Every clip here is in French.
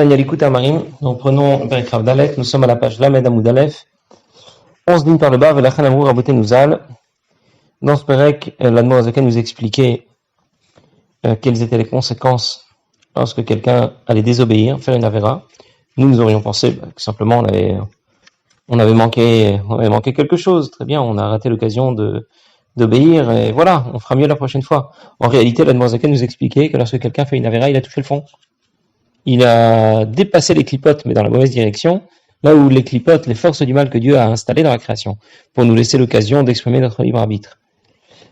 Tania Likuta Marim, nous prenons Perek Rav Daleth, nous sommes à la page Lamed Amoud Aleph, 11 lignes par le bas, Velachan Amrou Raboté Nouzal. Dans ce Perek, l'Admor Azaken nous expliquait quelles étaient les conséquences lorsque quelqu'un allait désobéir, faire une avéra. Nous aurions pensé que simplement on avait manqué quelque chose. Très bien, on a raté l'occasion d'obéir et voilà, on fera mieux la prochaine fois. En réalité, l'Admor Azaken nous expliquait que lorsque quelqu'un fait une avéra, il a touché le fond. Il a dépassé les clipotes, mais dans la mauvaise direction, là où les clipotes, les forces du mal que Dieu a installées dans la création, pour nous laisser l'occasion d'exprimer notre libre arbitre,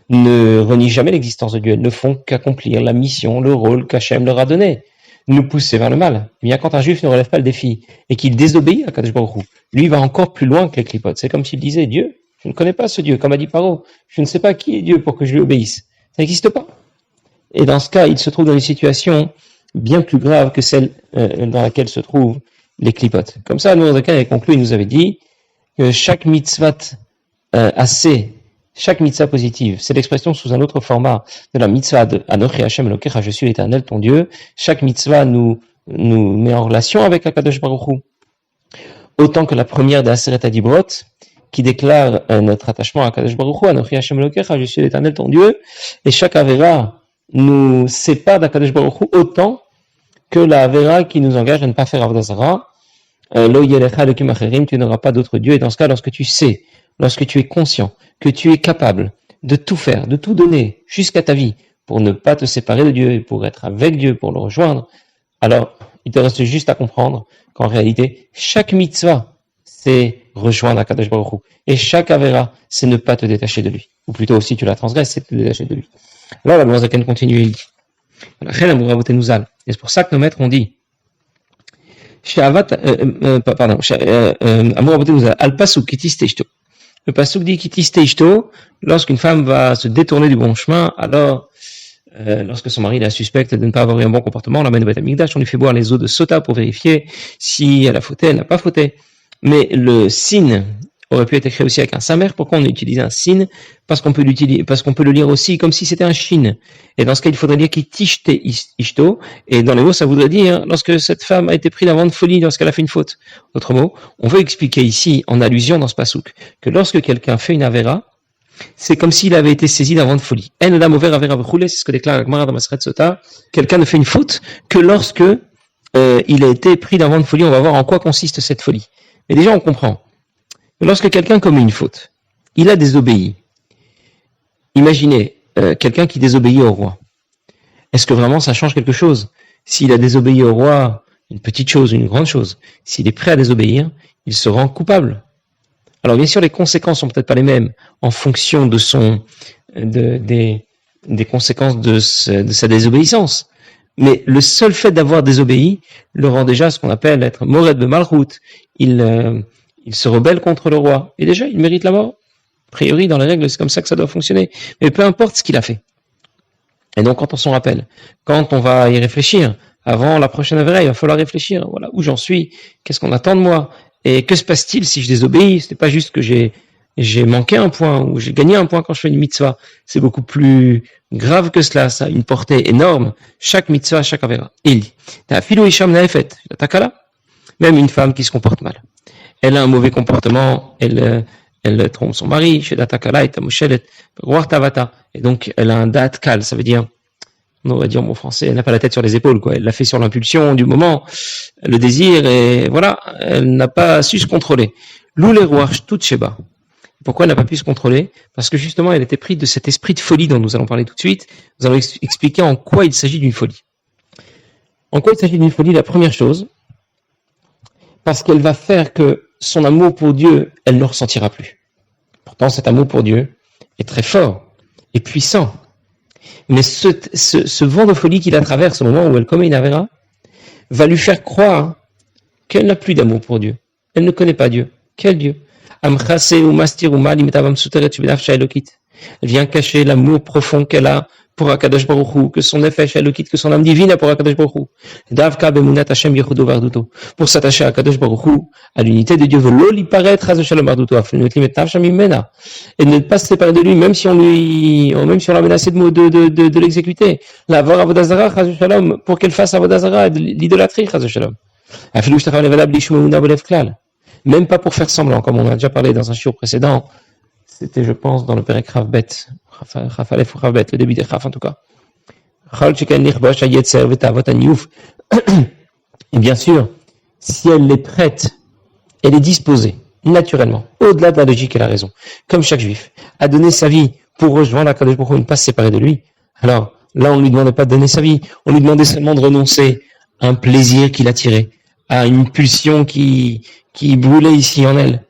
ne renient jamais l'existence de Dieu. Elles ne font qu'accomplir la mission, le rôle qu'Hachem leur a donné, nous pousser vers le mal. Bien quand un juif ne relève pas le défi et qu'il désobéit à Kadosh Baruch Hu, lui va encore plus loin que les clipotes. C'est comme s'il disait, Dieu, je ne connais pas ce Dieu, comme a dit Paro, je ne sais pas qui est Dieu pour que je lui obéisse. Ça n'existe pas. Et dans ce cas, il se trouve dans une situation bien plus grave que celle dans laquelle se trouvent les clipotes. Comme ça, nous avait conclu, il nous avait dit que chaque mitzvah chaque mitzvah positive, c'est l'expression sous un autre format de la mitzvah de Anochi Hashem Elokecha, je suis l'Éternel ton Dieu. Chaque mitzvah nous met en relation avec Akadosh Baruch Hu. Autant que la première des Aseret Adibrot, qui déclare notre attachement à Akadosh Baruch Hu, Anochi Hashem Elokecha, je suis l'Éternel ton Dieu. Et chaque Avera nous sépare d'Akadosh Baruch Hu autant que la Avera qui nous engage à ne pas faire Avodah Zara. Lo yelecha elokim acherim, tu n'auras pas d'autre Dieu. Et dans ce cas, lorsque tu sais, lorsque tu es conscient, que tu es capable de tout faire, de tout donner jusqu'à ta vie pour ne pas te séparer de Dieu et pour être avec Dieu, pour le rejoindre, alors il te reste juste à comprendre qu'en réalité, chaque mitzvah, c'est rejoindre Akadosh Baruch Hu. Et chaque Avera, c'est ne pas te détacher de lui. Ou plutôt, si tu la transgresses, c'est te détacher de lui. Alors, la Zaken continue, il dit. Et c'est pour ça que nos maîtres ont dit le pasuk dit kitisteshto, lorsqu'une femme va se détourner du bon chemin, alors lorsque son mari la suspecte de ne pas avoir eu un bon comportement, on l'amène au Beth Amikdash, on lui fait boire les eaux de sota pour vérifier si elle a fauté, elle n'a pas fauté. Mais le sin aurait pu être écrit aussi avec un samer. Pourquoi on utilise un sin? Parce qu'on peut le lire aussi comme si c'était un shin. Et dans ce cas, il faudrait dire kitishte ishto. Et dans les mots, ça voudrait dire lorsque cette femme a été prise d'un vent de folie, lorsqu'elle a fait une faute. Autre mot, on veut expliquer ici, en allusion dans ce pasouk, que lorsque quelqu'un fait une avera, c'est comme s'il avait été saisi d'un vent de folie. En adam over avera b'choulé, c'est ce que déclare la Gemara dans Maseret Sota. Quelqu'un ne fait une faute que lorsque il a été pris d'un vent de folie. On va voir en quoi consiste cette folie. Mais déjà, on comprend. Lorsque quelqu'un commet une faute, il a désobéi. Imaginez quelqu'un qui désobéit au roi. Est-ce que vraiment ça change quelque chose? S'il a désobéi au roi, une petite chose, une grande chose, s'il est prêt à désobéir, il se rend coupable. Alors bien sûr, les conséquences sont peut-être pas les mêmes en fonction des conséquences de sa désobéissance. Mais le seul fait d'avoir désobéi le rend déjà ce qu'on appelle être mored de malchut. Il se rebelle contre le roi. Et déjà, il mérite la mort. A priori, dans les règles, c'est comme ça que ça doit fonctionner. Mais peu importe ce qu'il a fait. Et donc, quand on s'en rappelle, quand on va y réfléchir, avant la prochaine avera, il va falloir réfléchir. Voilà, où j'en suis, qu'est-ce qu'on attend de moi, et que se passe-t-il si je désobéis? Ce n'est pas juste que j'ai manqué un point, ou j'ai gagné un point quand je fais une mitzvah. C'est beaucoup plus grave que cela, ça a une portée énorme. Chaque mitzvah, chaque avera. Il dit, même une femme qui se comporte mal. Elle a un mauvais comportement, elle trompe son mari, et donc elle a un dat kal, ça veut dire, on va dire en bon français, elle n'a pas la tête sur les épaules, quoi. Elle l'a fait sur l'impulsion du moment, le désir, et voilà, elle n'a pas su se contrôler. Pourquoi elle n'a pas pu se contrôler? Parce que justement, elle était prise de cet esprit de folie dont nous allons parler tout de suite. Nous allons expliquer en quoi il s'agit d'une folie. En quoi il s'agit d'une folie? La première chose, parce qu'elle va faire que son amour pour Dieu, elle ne le ressentira plus. Pourtant, cet amour pour Dieu est très fort et puissant. Mais ce vent de folie qui la traverse au moment où elle commet une avera, va lui faire croire qu'elle n'a plus d'amour pour Dieu. Elle ne connaît pas Dieu. Quel Dieu? Elle vient cacher l'amour profond qu'elle a pour Akadosh Baruch Hu, que son nefesh elokit, que son âme divine a pour Akadosh Baruch Hu. Davka bemunat Hashem yechudo varduto. Pour s'attacher à Akadosh Baruch Hu, à l'unité de Dieu, velo li paraître chas v'shalom varduto, afin de mettre nafsha mimena, et de ne pas se séparer de lui, même si on l'a menacé de l'exécuter. La var avodah zara chas v'shalom, pour qu'elle fasse avodah zara, l'idolâtrie chas v'shalom. Même pas pour faire semblant, comme on a déjà parlé dans un shiur précédent. C'était, je pense, dans le Perek Rav Bet, Chaf Aleph ou Rav Bet, le début des Chaf en tout cas. Et bien sûr, si elle est prête, elle est disposée, naturellement, au-delà de la logique et la raison, comme chaque juif, à donner sa vie pour rejoindre Akadosh Baruch Hu, ne pas se séparer de lui, alors là, on ne lui demandait pas de donner sa vie, on lui demandait seulement de renoncer à un plaisir qui l'attirait, à une pulsion qui brûlait ici en elle.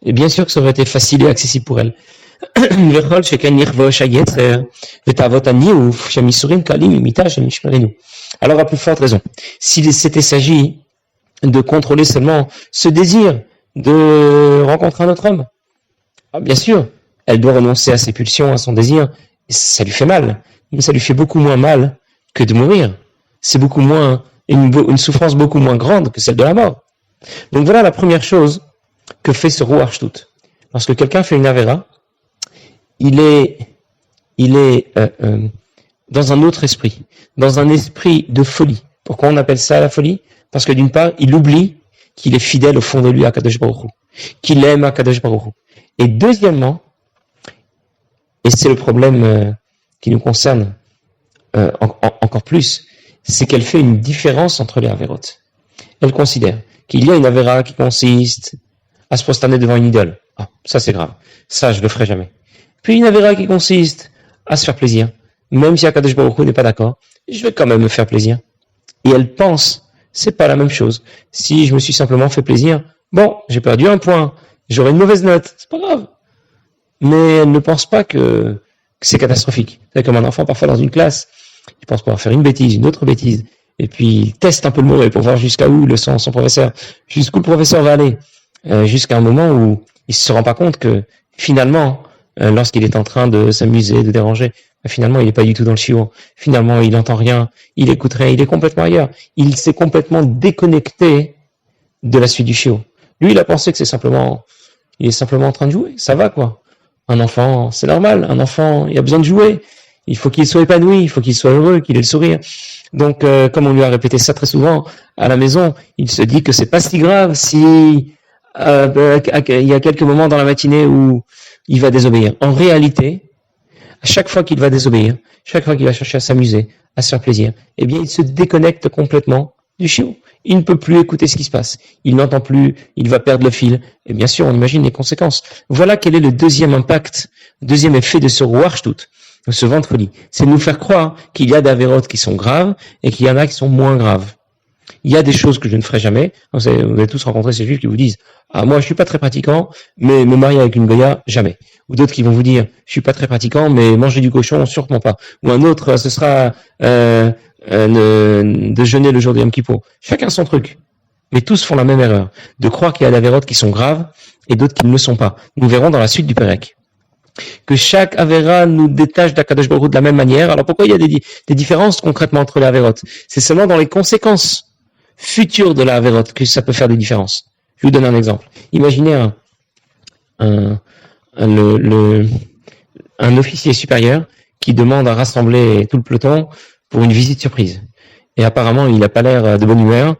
Et bien sûr que ça aurait été facile et accessible pour elle. Alors à plus forte raison, s'il s'était s'agit de contrôler seulement ce désir de rencontrer un autre homme, bien sûr, elle doit renoncer à ses pulsions, à son désir, et ça lui fait mal, mais ça lui fait beaucoup moins mal que de mourir. C'est beaucoup moins une souffrance beaucoup moins grande que celle de la mort. Donc voilà la première chose que fait ce Ruach Shtut. Lorsque quelqu'un fait une Avera, il est dans un autre esprit, dans un esprit de folie. Pourquoi on appelle ça la folie? Parce que d'une part, il oublie qu'il est fidèle au fond de lui à Kadosh Baruch Hu, qu'il aime à Kadosh Baruch Hu. Et deuxièmement, et c'est le problème qui nous concerne encore plus, c'est qu'elle fait une différence entre les Averot. Elle considère qu'il y a une Avera qui consiste à se prosterner devant une idole. Ah, ça c'est grave. Ça, je le ferai jamais. Puis une Avera qui consiste à se faire plaisir. Même si Akadosh Baruch Hu n'est pas d'accord, je vais quand même me faire plaisir. Et elle pense, c'est pas la même chose. Si je me suis simplement fait plaisir, bon, j'ai perdu un point, j'aurai une mauvaise note, c'est pas grave. Mais elle ne pense pas que c'est catastrophique. C'est comme un enfant parfois dans une classe, il pense pouvoir faire une bêtise, une autre bêtise, et puis il teste un peu le mauvais pour voir jusqu'à où le sent son professeur, jusqu'où le professeur va aller, jusqu'à un moment où il se rend pas compte que finalement, lorsqu'il est en train de s'amuser, de déranger, finalement il n'est pas du tout dans le shiur, finalement il n'entend rien, il écoute rien, il est complètement ailleurs, il s'est complètement déconnecté de la suite du shiur. Lui il a pensé que il est simplement en train de jouer, ça va quoi. Un enfant, c'est normal, un enfant, il a besoin de jouer, il faut qu'il soit épanoui, il faut qu'il soit heureux, qu'il ait le sourire. Donc, comme on lui a répété ça très souvent à la maison, il se dit que c'est pas si grave si il y a quelques moments dans la matinée où il va désobéir. En réalité, à chaque fois qu'il va désobéir, chaque fois qu'il va chercher à s'amuser, à se faire plaisir, eh bien, il se déconnecte complètement du shiur. Il ne peut plus écouter ce qui se passe. Il n'entend plus, il va perdre le fil. Et bien sûr, on imagine les conséquences. Voilà quel est le deuxième impact, deuxième effet de ce Ruach Shtut, de ce vent de folie. C'est de nous faire croire qu'il y a des avérotes qui sont graves et qu'il y en a qui sont moins graves. Il y a des choses que je ne ferai jamais. Vous avez tous rencontré ces juifs qui vous disent « Ah, moi, je suis pas très pratiquant, mais me marier avec une goya, jamais. » Ou d'autres qui vont vous dire « Je suis pas très pratiquant, mais manger du cochon, sûrement pas. » Ou un autre, ce sera de jeûner le jour de Yom Kippour. Chacun son truc. Mais tous font la même erreur, de croire qu'il y a des avérotes qui sont graves et d'autres qui ne le sont pas. Nous verrons dans la suite du Perek que chaque avéra nous détache d'Akadosh Baruch Hu de la même manière. Alors pourquoi il y a des différences concrètement entre les avérotes? C'est seulement dans les conséquences futures de la avérote que ça peut faire des différences. Je vous donne un exemple. Imaginez un officier supérieur qui demande à rassembler tout le peloton pour une visite surprise. Et apparemment, il n'a pas l'air de bonne humeur.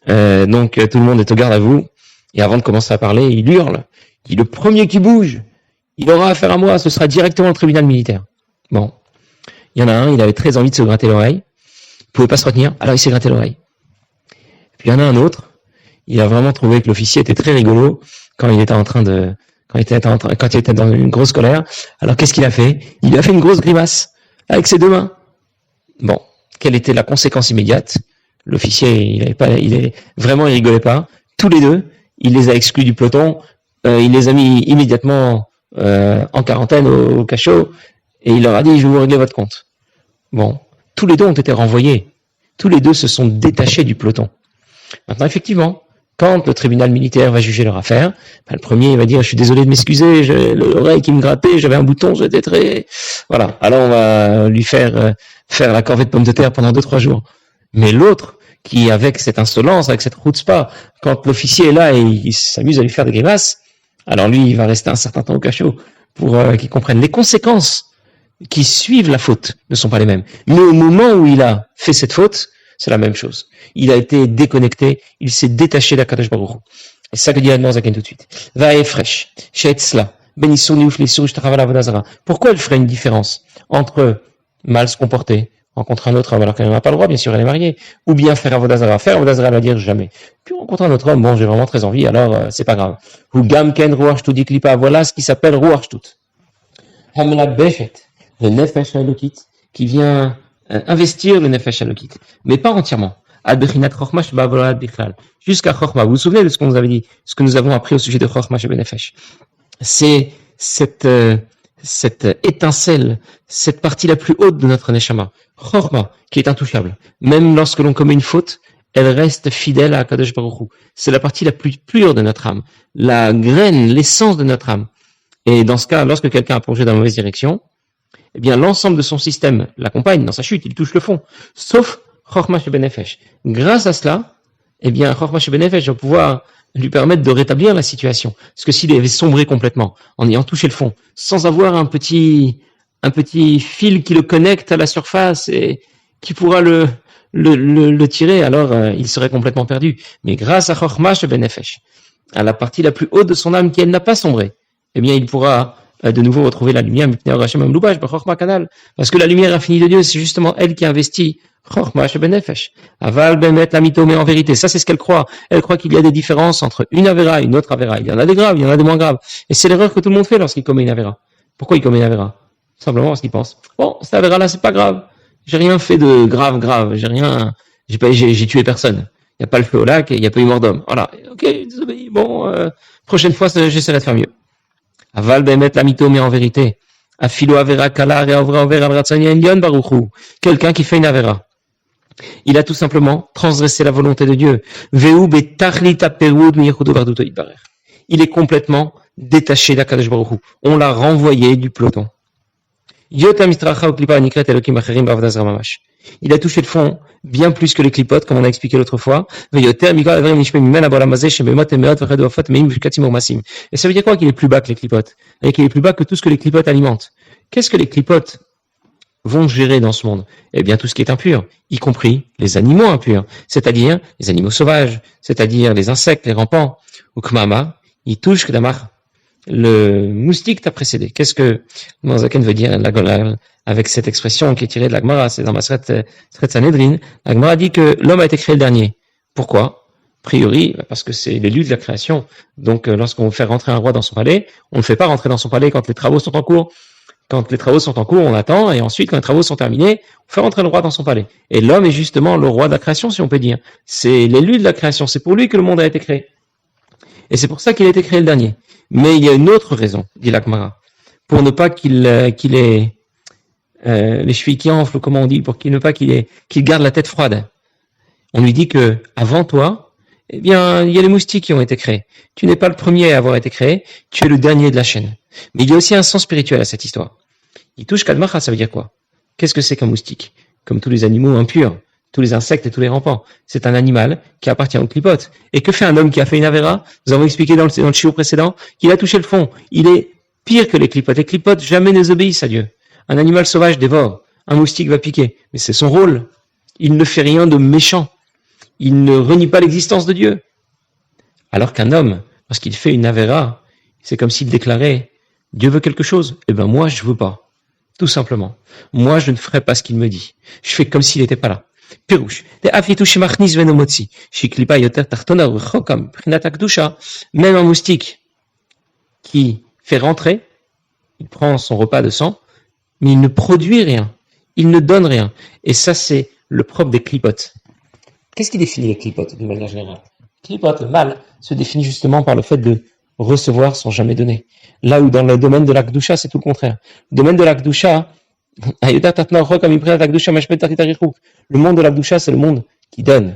Donc, tout le monde est au garde à vous. Et avant de commencer à parler, il hurle. Il dit, le premier qui bouge, il aura affaire à moi, ce sera directement au tribunal militaire. Bon. Il y en a un, il avait très envie de se gratter l'oreille. Il pouvait pas se retenir, alors il s'est gratté l'oreille. Puis il y en a un autre, il a vraiment trouvé que l'officier était très rigolo quand il était dans une grosse colère. Alors qu'est-ce qu'il a fait? Il a fait une grosse grimace avec ses deux mains. Bon, quelle était la conséquence immédiate? L'officier, il rigolait pas. Tous les deux, il les a exclus du peloton, il les a mis immédiatement en quarantaine au cachot, et il leur a dit, je vais vous régler votre compte. Bon, tous les deux ont été renvoyés. Tous les deux se sont détachés du peloton. Maintenant, effectivement, quand le tribunal militaire va juger leur affaire, le premier il va dire, je suis désolé de m'excuser, j'ai l'oreille qui me grattait, j'avais un bouton, j'étais très... Voilà, alors on va lui faire la corvée de pommes de terre pendant 2-3 jours. Mais l'autre, qui avec cette insolence, avec cette chutzpah, quand l'officier est là et il s'amuse à lui faire des grimaces, alors lui, il va rester un certain temps au cachot pour qu'il comprenne. Les conséquences qui suivent la faute ne sont pas les mêmes. Mais au moment où il a fait cette faute, c'est la même chose. Il a été déconnecté, il s'est détaché d'Akadosh Baruch Hu. Et c'est ça que dit Admor Zaken tout de suite. Va efresh, she'etzla, ben isur niouf l'isur ishtachava l'avodah zara. Pourquoi elle ferait une différence entre mal se comporter, rencontrer un autre homme alors qu'elle n'a pas le droit, bien sûr, elle est mariée, ou bien faire avodah zara. Faire avodah zara, elle va dire jamais. Puis rencontrer un autre homme, bon, j'ai vraiment très envie, alors c'est pas grave. Ou gamken ruach shtut diklipa, voilà ce qui s'appelle ruach shtut. Hamla beshet, le nefesh halokit, qui vient investir le nefesh halokit, mais pas entièrement. Ad-bechinat chochma sheba'avodat bichlal. Jusqu'à chochma. Vous vous souvenez de ce qu'on nous avait dit, ce que nous avons appris au sujet de chochma shebenefesh? C'est cette étincelle, cette partie la plus haute de notre neshama. Chochma, qui est intouchable. Même lorsque l'on commet une faute, elle reste fidèle à Kadosh Baruch Hu. C'est la partie la plus pure de notre âme. La graine, l'essence de notre âme. Et dans ce cas, lorsque quelqu'un a plongé dans la mauvaise direction, eh bien, l'ensemble de son système l'accompagne dans sa chute, il touche le fond. Sauf Chochma Shebenefesh. Grâce à cela, eh bien, Chochma Shebenefesh va pouvoir lui permettre de rétablir la situation. Parce que s'il avait sombré complètement, en ayant touché le fond, sans avoir un petit fil qui le connecte à la surface et qui pourra le tirer, alors il serait complètement perdu. Mais grâce à Chochma Shebenefesh, à la partie la plus haute de son âme qui elle n'a pas sombré, eh bien, il pourra de nouveau retrouver la lumière, parce que la lumière infinie de Dieu, c'est justement elle qui investit Chochma shebenefesh. Aval bemet la mito, mais en vérité, ça c'est ce qu'elle croit. Elle croit qu'il y a des différences entre une avéra et une autre avéra. Il y en a des graves, il y en a des moins graves. Et c'est l'erreur que tout le monde fait lorsqu'il commet une avéra. Pourquoi il commet une avéra? Simplement parce qu'il pense, bon, cette avéra-là, c'est pas grave. J'ai rien fait de grave. J'ai tué personne. Il n'y a pas le feu au lac et il n'y a pas eu mort d'homme. Voilà. Ok, désobéi. Bon, prochaine fois, j'essaierai de faire mieux. Aval bemet la mito, mais en vérité, afilo avera kalar et avra over al ratzani elyon baruchu. Quelqu'un qui fait une avéra. Il a tout simplement transgressé la volonté de Dieu. Veu betachlit aperud miyechudo varduto itbarer. Il est complètement détaché d'Akadosh Baruch Hu. On l'a renvoyé du peloton. Yotam mistracha u klipa anikret elokim acherim b'avodah zara mamash. Il a touché le fond bien plus que les clipotes, comme on a expliqué l'autre fois. Et ça veut dire quoi qu'il est plus bas que les clipotes? Et qu'il est plus bas que tout ce que les clipotes alimentent. Qu'est-ce que les clipotes vont gérer dans ce monde? Eh bien, tout ce qui est impur, y compris les animaux impurs, c'est-à-dire les animaux sauvages, c'est-à-dire les insectes, les rampants. Ou kmama, il touche Kedamar. Le moustique t'a précédé. Qu'est-ce que Zaken veut dire avec cette expression qui est tirée de la Gemara? C'est dans Maseret Sanhedrin. La Gemara dit que l'homme a été créé le dernier. Pourquoi? A priori, parce que c'est l'élu de la création. Donc, lorsqu'on fait rentrer un roi dans son palais, on ne fait pas rentrer dans son palais quand les travaux sont en cours. Quand les travaux sont en cours, on attend, et ensuite, quand les travaux sont terminés, on fait rentrer le roi dans son palais. Et l'homme est justement le roi de la création, si on peut dire. C'est l'élu de la création. C'est pour lui que le monde a été créé. Et c'est pour ça qu'il a été créé le dernier. Mais il y a une autre raison, dit l'Agmara, pour ne pas qu'il ait les chevilles qui enflent, comment on dit, pour qu'il garde la tête froide. On lui dit que avant toi, eh bien, il y a les moustiques qui ont été créés. Tu n'es pas le premier à avoir été créé, tu es le dernier de la chaîne. Mais il y a aussi un sens spirituel à cette histoire. Il touche Kadmacha, ça veut dire quoi? Qu'est-ce que c'est qu'un moustique? Comme tous les animaux impurs, tous les insectes et tous les rampants. C'est un animal qui appartient aux clipotes. Et que fait un homme qui a fait une avéra? Nous avons expliqué dans le shiur précédent qu'il a touché le fond. Il est pire que les clipotes. Les clipotes jamais ne obéissent à Dieu. Un animal sauvage dévore. Un moustique va piquer. Mais c'est son rôle. Il ne fait rien de méchant. Il ne renie pas l'existence de Dieu. Alors qu'un homme, lorsqu'il fait une avéra, c'est comme s'il déclarait, Dieu veut quelque chose. Eh ben, moi, je veux pas. Tout simplement. Moi, je ne ferai pas ce qu'il me dit. Je fais comme s'il n'était pas là. Pirouche. Même un moustique qui fait rentrer, il prend son repas de sang, mais il ne produit rien. Il ne donne rien. Et ça, c'est le propre des clipotes. Qu'est-ce qui définit les clipotes, d'une manière générale? Clipote, le mal, se définit justement par le fait de recevoir sans jamais donner. Là où dans le domaine de la Kedusha, c'est tout le contraire. Le domaine de la Kedusha, le monde de la Kedusha, c'est le monde qui donne.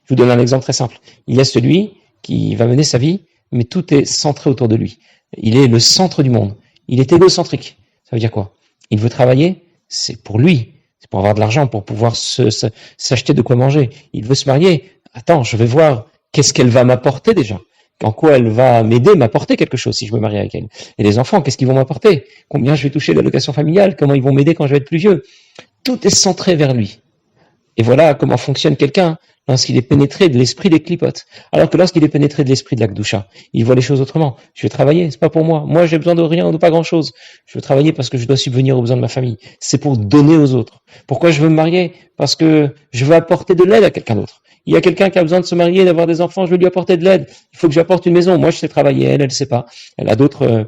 Je vous donne un exemple très simple. Il y a celui qui va mener sa vie, mais tout est centré autour de lui. Il est le centre du monde. Il est égocentrique. Ça veut dire quoi? Il veut travailler, c'est pour lui. C'est pour avoir de l'argent, pour pouvoir s'acheter de quoi manger. Il veut se marier. Attends, je vais voir qu'est-ce qu'elle va m'apporter déjà. En quoi elle va m'aider, m'apporter quelque chose si je me marie avec elle. Et les enfants, qu'est-ce qu'ils vont m'apporter? Combien je vais toucher l'allocation familiale? Comment ils vont m'aider quand je vais être plus vieux? Tout est centré vers lui. Et voilà comment fonctionne quelqu'un lorsqu'il est pénétré de l'esprit des clipotes. Alors que lorsqu'il est pénétré de l'esprit de la Kedusha, il voit les choses autrement. Je vais travailler, c'est pas pour moi. Moi, j'ai besoin de rien, de pas grand chose. Je veux travailler parce que je dois subvenir aux besoins de ma famille. C'est pour donner aux autres. Pourquoi je veux me marier? Parce que je veux apporter de l'aide à quelqu'un d'autre. Il y a quelqu'un qui a besoin de se marier, d'avoir des enfants, je veux lui apporter de l'aide. Il faut que j'apporte une maison. Moi, je sais travailler, elle sait pas. Elle a d'autres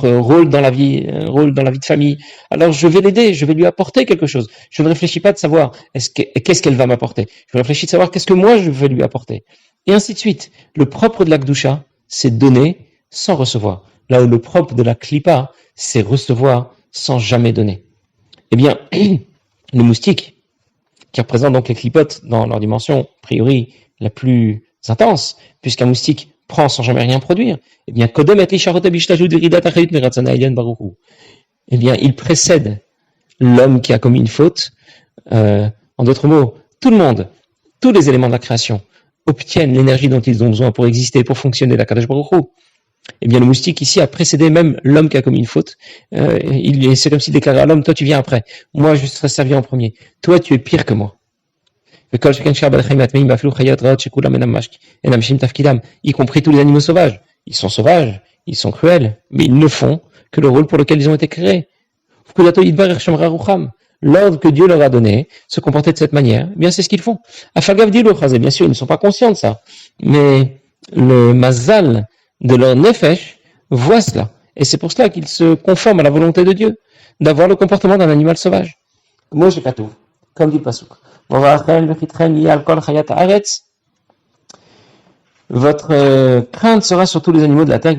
rôles dans la vie, de famille. Alors je vais l'aider, je vais lui apporter quelque chose. Je ne réfléchis pas de savoir qu'est-ce qu'elle va m'apporter. Je réfléchis de savoir qu'est-ce que moi je vais lui apporter. Et ainsi de suite. Le propre de la Kedusha, c'est donner sans recevoir. Là où le propre de la Klippa, c'est recevoir sans jamais donner. Eh bien, le moustique, qui représente donc les clipotes dans leur dimension, a priori, la plus intense, puisqu'un moustique prend sans jamais rien produire, eh bien, eh bien, il précède l'homme qui a commis une faute. En d'autres mots, tout le monde, tous les éléments de la création obtiennent l'énergie dont ils ont besoin pour exister, pour fonctionner, la Kadosh Baruch Hu. Eh bien, le moustique ici a précédé même l'homme qui a commis une faute. C'est comme s'il déclarait à l'homme, toi tu viens après. Moi, je serai servi en premier. Toi, tu es pire que moi. Y compris tous les animaux sauvages. Ils sont sauvages, ils sont cruels, mais ils ne font que le rôle pour lequel ils ont été créés. L'ordre que Dieu leur a donné, se comporter de cette manière, eh bien c'est ce qu'ils font. Bien sûr, ils ne sont pas conscients de ça, mais le mazal de leur nefesh voit cela. Et c'est pour cela qu'ils se conforment à la volonté de Dieu, d'avoir le comportement d'un animal sauvage. Moi, j'ai pas tout, comme dit le Pasuk. Votre crainte sera sur tous les animaux de la terre.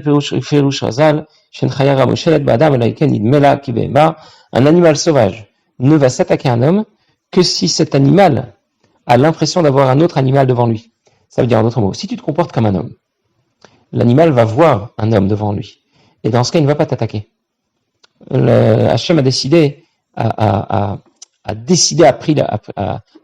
Un animal sauvage ne va s'attaquer à un homme que si cet animal a l'impression d'avoir un autre animal devant lui. Ça veut dire en d'autres mots, si tu te comportes comme un homme, l'animal va voir un homme devant lui. Et dans ce cas, il ne va pas t'attaquer. Hachem a décidé, a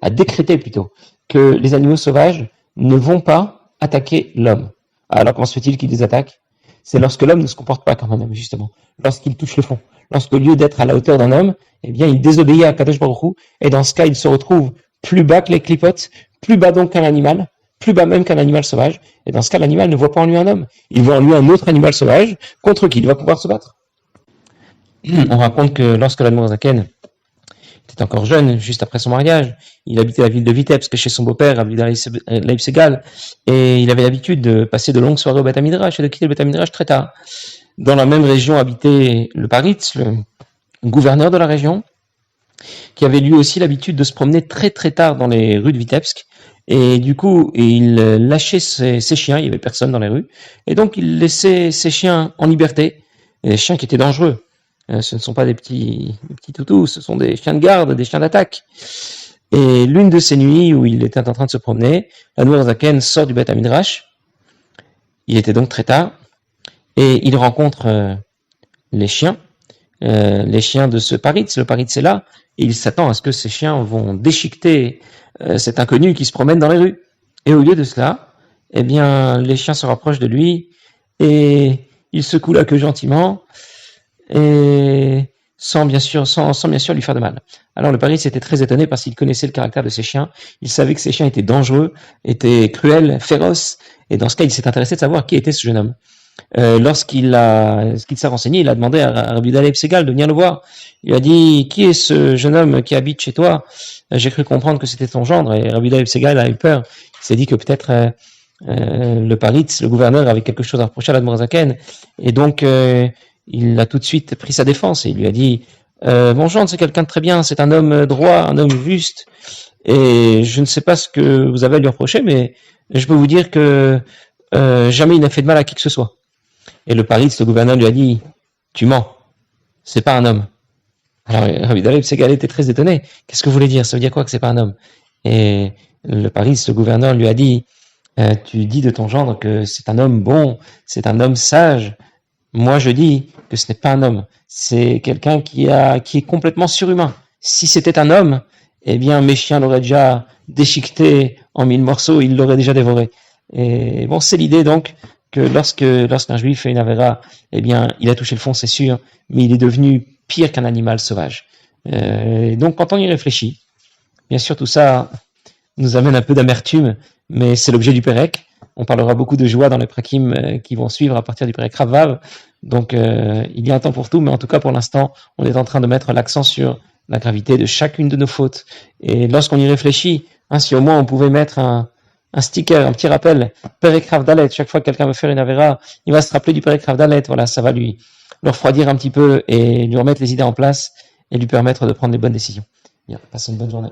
décrété plutôt, que les animaux sauvages ne vont pas attaquer l'homme. Alors comment se fait-il qu'ils les attaquent? C'est lorsque l'homme ne se comporte pas comme un homme, justement. Lorsqu'il touche le fond. Lorsque, au lieu d'être à la hauteur d'un homme, eh bien, il désobéit à Kadosh Baruch Hu, et dans ce cas, il se retrouve plus bas que les clipotes, plus bas donc qu'un animal, plus bas même qu'un animal sauvage, et dans ce cas, l'animal ne voit pas en lui un homme. Il voit en lui un autre animal sauvage, contre qui il va pouvoir se battre. On raconte que lorsque l'Admorazaken était encore jeune, juste après son mariage, il habitait la ville de Vitebsk chez son beau-père, Rabbi Leib Segal, et il avait l'habitude de passer de longues soirées au Beth Midrash et de quitter le Beth Midrash très tard. Dans la même région habitait le Paritz, le gouverneur de la région, qui avait lui aussi l'habitude de se promener très très tard dans les rues de Vitebsk, et du coup, il lâchait ses chiens, il n'y avait personne dans les rues, et donc il laissait ses chiens en liberté, des chiens qui étaient dangereux. Ce ne sont pas des petits toutous, ce sont des chiens de garde, des chiens d'attaque. Et l'une de ces nuits où il était en train de se promener, l'Admorazaken sort du Beth Midrash. Il était donc très tard, et il rencontre les chiens de ce Paritz. Le Paritz est là, et il s'attend à ce que ces chiens vont déchiqueter cet inconnu qui se promène dans les rues. Et au lieu de cela, eh bien, les chiens se rapprochent de lui, et il secoue la queue gentiment, et sans bien sûr lui faire de mal. Alors le Paritz était très étonné parce qu'il connaissait le caractère de ces chiens. Il savait que ces chiens étaient dangereux, étaient cruels, féroces, et dans ce cas, il s'est intéressé de savoir qui était ce jeune homme. Lorsqu'il s'est renseigné, il a demandé à Rabbi Leib Segal de venir le voir. Il a dit, qui est ce jeune homme qui habite chez toi? J'ai cru comprendre que c'était ton gendre, et Rabbi Leib Segal a eu peur. Il s'est dit que peut-être le Paritz, le gouverneur, avait quelque chose à reprocher à l'Admorazaken, et donc il a tout de suite pris sa défense et il lui a dit mon gendre, c'est quelqu'un de très bien, c'est un homme droit, un homme juste, et je ne sais pas ce que vous avez à lui reprocher, mais je peux vous dire que jamais il n'a fait de mal à qui que ce soit. Et le Paritz, le gouverneur, lui a dit tu mens, c'est pas un homme. Alors Rabbi Leib Segal était très étonné. Qu'est-ce que vous voulez dire? Ça veut dire quoi que c'est pas un homme? Et le Paritz, le gouverneur, lui a dit tu dis de ton gendre que c'est un homme bon, c'est un homme sage. Moi, je dis que ce n'est pas un homme. C'est quelqu'un qui est complètement surhumain. Si c'était un homme, eh bien, mes chiens l'auraient déjà déchiqueté en 1000 morceaux, ils l'auraient déjà dévoré. Et bon, c'est l'idée donc que lorsqu'un juif fait une avéra, eh bien, il a touché le fond, c'est sûr, mais il est devenu pire qu'un animal sauvage. Donc, quand on y réfléchit, Bien sûr, tout ça nous amène un peu d'amertume, mais c'est l'objet du Pérec. On parlera beaucoup de joie dans les prakim qui vont suivre à partir du Pérec Ravav. Donc, il y a un temps pour tout, mais en tout cas, pour l'instant, on est en train de mettre l'accent sur la gravité de chacune de nos fautes. Et lorsqu'on y réfléchit, si au moins on pouvait mettre un sticker, un petit rappel, Pérec Rav Dalet, chaque fois que quelqu'un veut faire une avéra, il va se rappeler du Pérec Rav Dalet. Voilà, ça va le refroidir un petit peu et lui remettre les idées en place et lui permettre de prendre les bonnes décisions. Bien, passez une bonne journée.